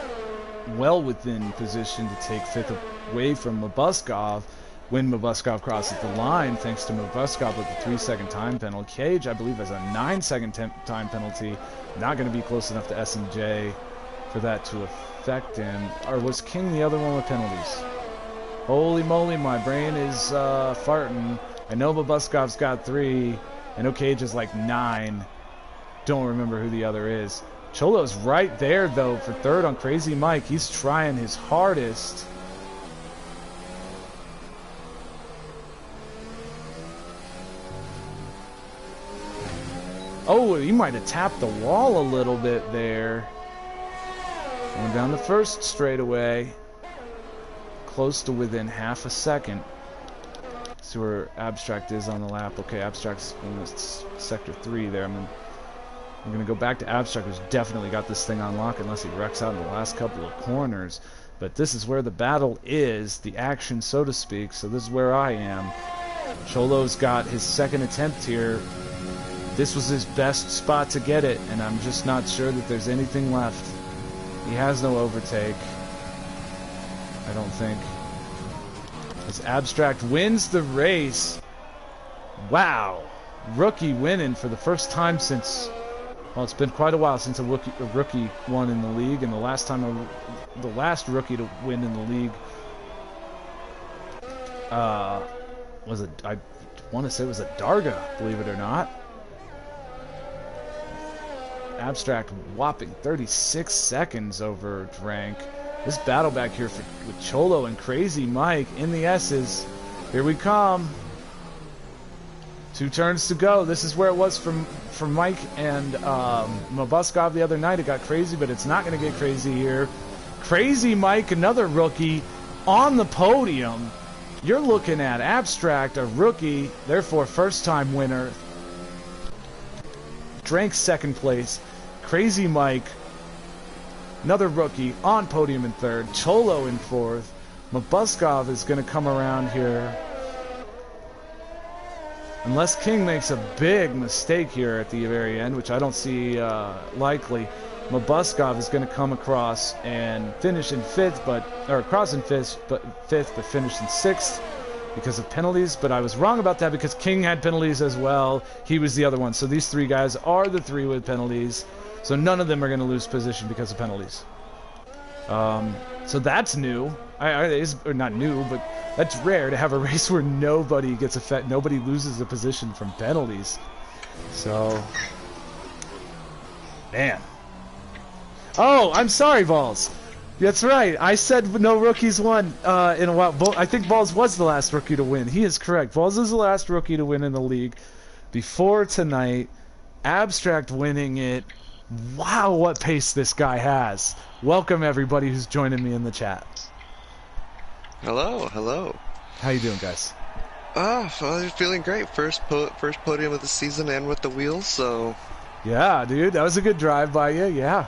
well within position to take 5th away from Mabbuskov when Mabbuskov crosses the line, thanks to Mabbuskov with a 3-second time penalty. Cage, I believe, has a 9-second time penalty. Not going to be close enough to SMJ for that to affect him. Or was King the other one with penalties? Holy moly, my brain is farting. I know Mabuskov's got 3. I know Cage is like 9. Don't remember who the other is. Cholo's right there, though, for 3rd on Crazymike. He's trying his hardest. Oh, he might have tapped the wall a little bit there. Going down the 1st straightaway. Close to within half a second. See where Abstract is on the lap. Okay, Abstract's in sector 3 there. I'm going to go back to Abstract, who's definitely got this thing on lock unless he wrecks out in the last couple of corners. But this is where the battle is, the action, so to speak. So this is where I am. Cholo's got his 2nd attempt here. This was his best spot to get it, and I'm just not sure that there's anything left. He has no overtake, I don't think. As Abstract wins the race. Wow. Rookie winning for the first time since... Well, it's been quite a while since a rookie won in the league, and the last rookie to win in the league was I want to say it was a Darga, believe it or not. Abstract whopping 36 seconds over Drank. This battle back here with Cholo and Crazymike in the S's. Here we come. 2 turns to go. This is where it was from Mike and Mabbuskov the other night. It got crazy, but it's not going to get crazy here. Crazymike, another rookie, on the podium. You're looking at Abstract, a rookie, therefore first-time winner. Drank second place. Crazymike, another rookie, on podium in third. Cholo in fourth. Mabbuskov is going to come around here. Unless King makes a big mistake here at the very end, which I don't see likely, Mabbuskov is going to come across and finish in fifth, cross in fifth, but finish in sixth because of penalties. But I was wrong about that because King had penalties as well. He was the other one. So these 3 guys are the 3 with penalties. So none of them are going to lose position because of penalties. So that's new. Or not new, but that's rare to have a race where nobody loses a position from penalties. So, man. Oh, I'm sorry, Balls. That's right. I said no rookies won in a while. I think Balls was the last rookie to win. He is correct. Balls is the last rookie to win in the league before tonight. Abstract winning it. Wow, what pace this guy has. Welcome, everybody who's joining me in the chat. Hello, hello. How you doing, guys? Well, I'm feeling great. First podium of the season and with the wheels, so... Yeah, dude, that was a good drive by you, yeah.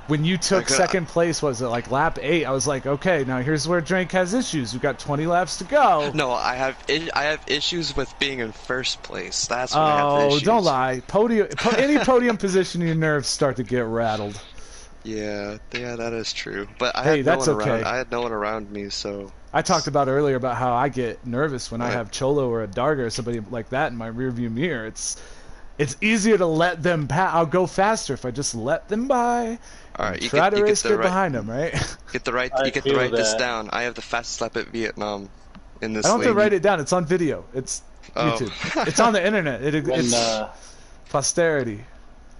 When you took second place, was it like lap 8? I was like, okay, now here's where Drake has issues. We've got 20 laps to go. No, I have issues with being in first place. That's what I have the issues. Oh, don't lie. Any podium position, your nerves start to get rattled. Yeah, that is true. But I hey, had that's no one okay. around. I had no one around me, so... I talked about earlier about how I get nervous when I have Cholo or a Darga or somebody like that in my rearview mirror. It's easier to let them pass. I'll go faster if I just let them by. All right, you try to race get get behind them, right? You get to write this down. I have the fastest lap at Vietnam in this. I don't have to write it down. It's on video. It's YouTube. It's on the internet. It's posterity.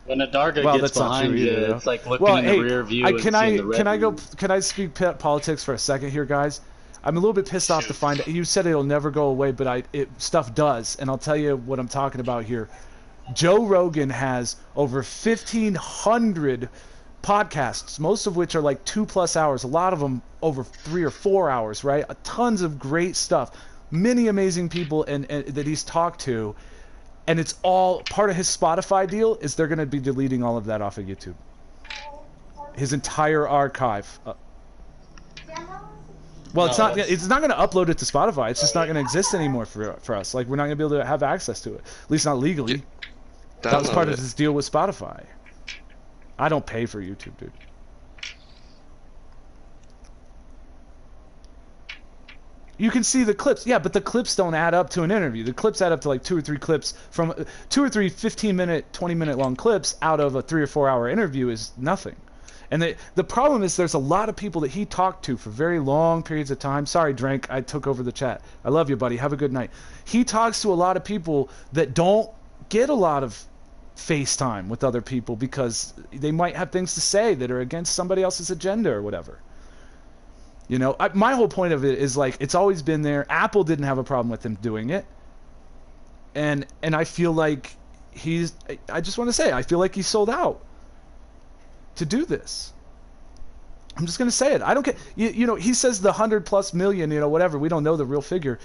When a Darga gets behind you, it's like looking in the rear view and seeing the red Can I speak politics for a second here, guys? I'm a little bit pissed off to find out. You said it'll never go away, but stuff does, and I'll tell you what I'm talking about here. Joe Rogan has over 1,500 podcasts, most of which are like 2+ hours, a lot of them over 3 or 4 hours, right? Tons of great stuff, many amazing people and that he's talked to, and it's all part of his Spotify deal is they're going to be deleting all of that off of YouTube. His entire archive. Well, it's not going to upload it to Spotify. It's just not going to exist anymore for us. Like, we're not going to be able to have access to it, at least not legally. That was part of his deal with Spotify. I don't pay for YouTube, dude. You can see the clips. Yeah, but the clips don't add up to an interview. The clips add up to like 2 or 3 clips from 2 or 3 15-minute, 20-minute long clips out of a 3 or 4 hour interview is nothing. And the problem is there's a lot of people that he talked to for very long periods of time. Sorry, Drank, I took over the chat. I love you, buddy. Have a good night. He talks to a lot of people that don't get a lot of FaceTime with other people because they might have things to say that are against somebody else's agenda or whatever. You know, my whole point of it is like it's always been there. Apple didn't have a problem with him doing it, and I feel like I just want to say I feel like he's sold out to do this. I'm just gonna say it. I don't care. You know, he says the 100+ million. You know, whatever. We don't know the real figure.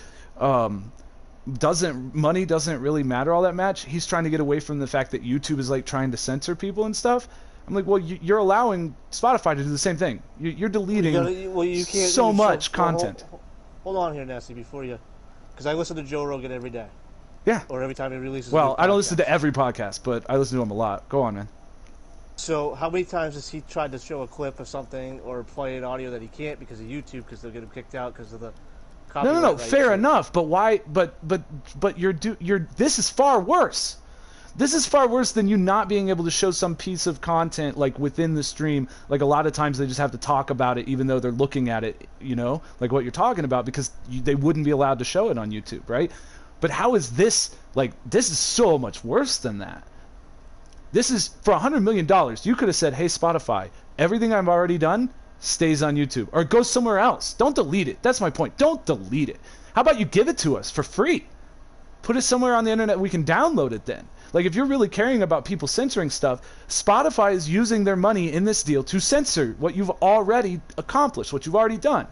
Money doesn't really matter all that much. He's trying to get away from the fact that YouTube is like trying to censor people and stuff. I'm like, well, you're allowing Spotify to do the same thing. You're deleting so much content. Hold on here, Nasty, before you, because I listen to Joe Rogan every day. Yeah. Or every time he releases. Well, I don't listen to every podcast, but I listen to him a lot. Go on, man. So, how many times has he tried to show a clip of something or play an audio that he can't because of YouTube because they'll get him kicked out because of the copyright? No. Fair enough, but why? But this is far worse. This is far worse than you not being able to show some piece of content like within the stream. Like a lot of times they just have to talk about it even though they're looking at it, you know, like what you're talking about because they wouldn't be allowed to show it on YouTube, right? But how is this, like, this is so much worse than that. This is, for $100 million, you could have said, hey, Spotify, Everything I've already done stays on YouTube. Or goes somewhere else. Don't delete it. That's my point. Don't delete it. How about you give it to us for free? Put it somewhere on the internet we can download it then. Like, if you're really caring about people censoring stuff, Spotify is using their money in this deal to censor what you've already accomplished, what you've already done.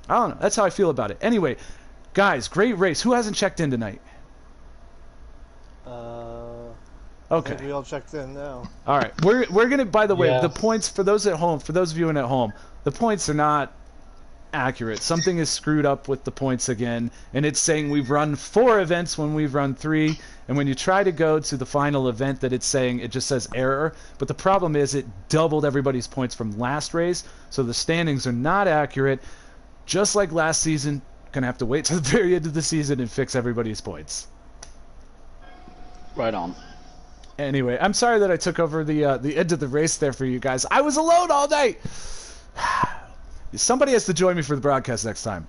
I don't know. That's how I feel about it. Anyway, guys, great race. Who hasn't checked in tonight? Okay. I think we all checked in now. All right. We're going to, by the way, the points, for those at home, for those viewing at home, the points are not accurate. Something is screwed up with the points again, and it's saying we've run 4 events when we've run 3, and when you try to go to the final event that it's saying, it just says error. But the problem is it doubled everybody's points from last race, so the standings are not accurate. Just like last season, gonna have to wait to the very end of the season and fix everybody's points. Right on. Anyway, I'm sorry that I took over the end of the race there for you guys. I was alone all night. Somebody has to join me for the broadcast next time.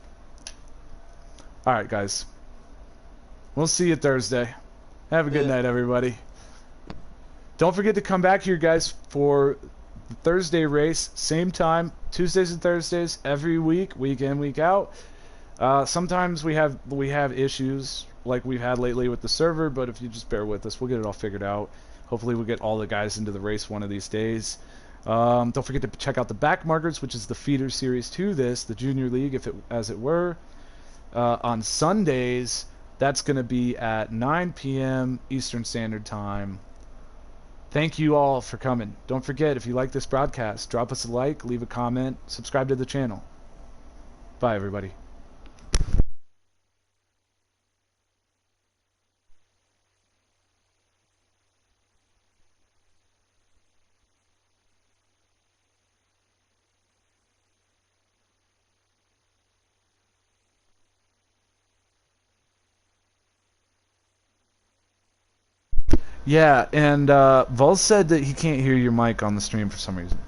All right, guys. We'll see you Thursday. Have a good night, everybody. Don't forget to come back here, guys, for the Thursday race. Same time, Tuesdays and Thursdays, every week, week in, week out. Sometimes we have issues like we've had lately with the server, but if you just bear with us, we'll get it all figured out. Hopefully we'll get all the guys into the race one of these days. Don't forget to check out the back markers, which is the feeder series to this, the Junior League, as it were. On Sundays, that's going to be at 9 p.m. Eastern Standard Time. Thank you all for coming. Don't forget, if you like this broadcast, drop us a like, leave a comment, subscribe to the channel. Bye, everybody. Yeah, and Vol said that he can't hear your mic on the stream for some reason.